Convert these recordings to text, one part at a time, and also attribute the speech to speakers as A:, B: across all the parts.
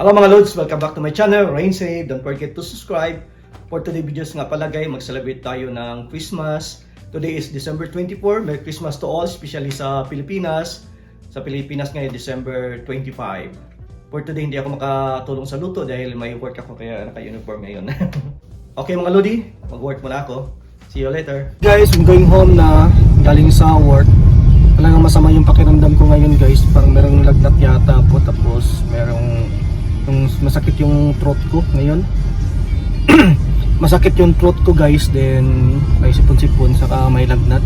A: Hello mga Lods! Welcome back to my channel, Rain Save. Don't forget to subscribe. For today's videos nga palagay, mag-celebrate tayo ng Christmas. Today is December 24. Merry Christmas to all, especially sa Pilipinas. Sa Pilipinas ngayon, December 25. For today, hindi ako makatulong sa luto dahil may work ako kaya naka-uniform ngayon. Okay mga Lodi, mag-work muna ako. See you later. Guys, I'm going home na galing sa work. Talagang masama yung pakiramdam ko ngayon guys. Parang merong lagnat yata po, tapos merong masakit yung throat ko ngayon. Masakit yung throat ko guys, then may sipon-sipon saka may lagnat.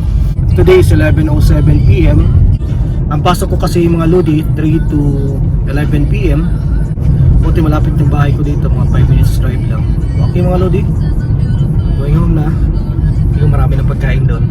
A: Today is 11:07 PM. Ang pasok ko kasi mga Lodi 3 to 11 PM. Buti malapit yung bahay ko dito, mga 5 minutes drive lang. Okay mga Lodi, going home na. Hindi marami ng pagkain doon.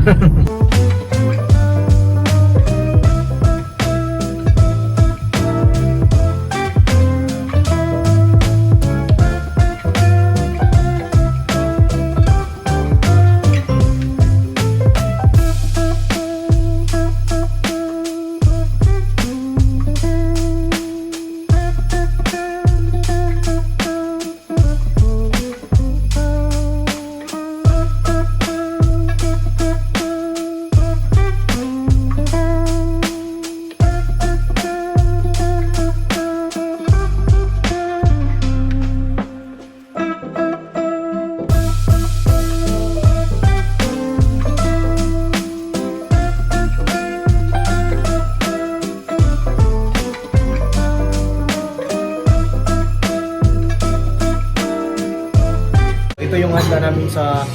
A: Ito yung handa namin sa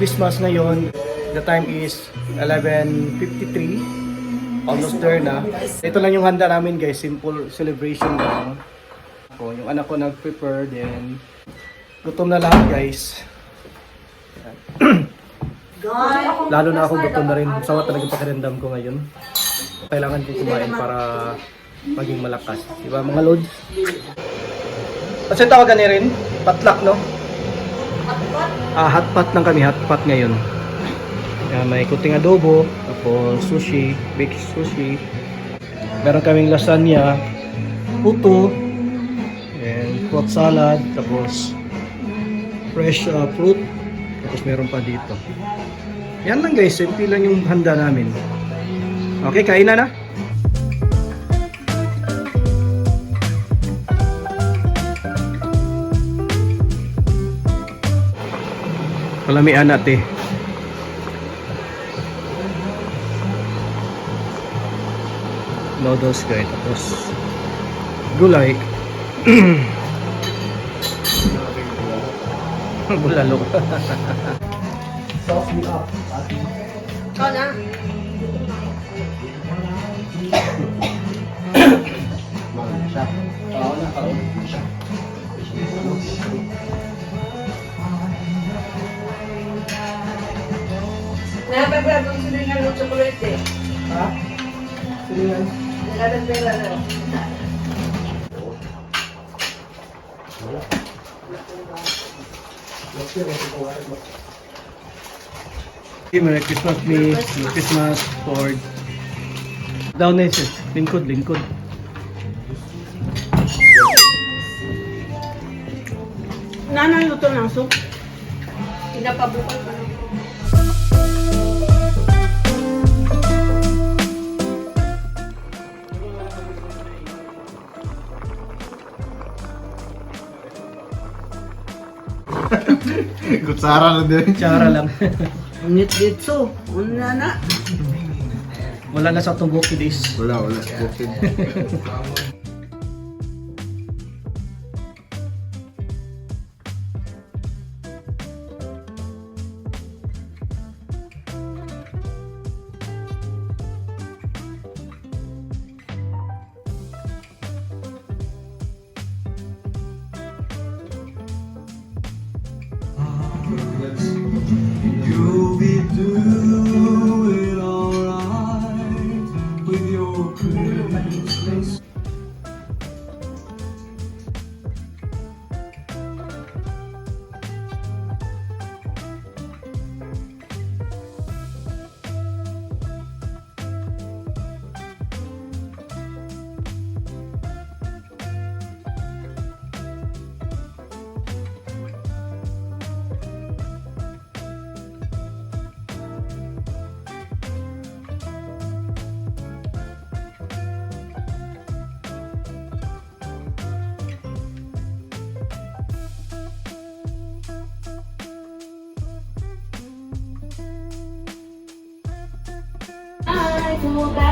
A: Christmas ngayon. The time is 11:53. Almost there na. Ito lang yung handa namin guys. Simple celebration lang. So, yung anak ko nag-prepare. Then, gutom na lahat guys. Lalo na ako gutom na rin. Sawa talaga pakiramdam ko ngayon. Kailangan ko kumain para maging malakas. Diba mga Lods? Kasi tawagan niya rin. Patlak no? Hotpot lang kami, hotpot ngayon. May kuting adobo, tapos sushi, baked sushi. Meron kaming lasagna, puto, and fruit salad, tapos fresh fruit, tapos meron pa dito. Yan lang guys, simple lang yung handa namin. Okay, kain na. Palamian natin. Noodles guys, tapos gulay. Bulalo. Sauce me up.
B: Oh na. Napapagod kung silingan ng chocolate.
A: Ha? Silingan?
B: Nagkatagpera na.
A: Okay, Merry Christmas me. Merry Christmas Ford. Down na sis. Lingkod.
B: Nanay luto ng soup. Pinapabukal pa lang.
C: Kutsara na din.
A: Tsara lang.
B: Unit dito. Una na.
A: Wala na sa tumbok this.
C: Wala. Bukid.
D: You'll be doing alright with your Christmas. suka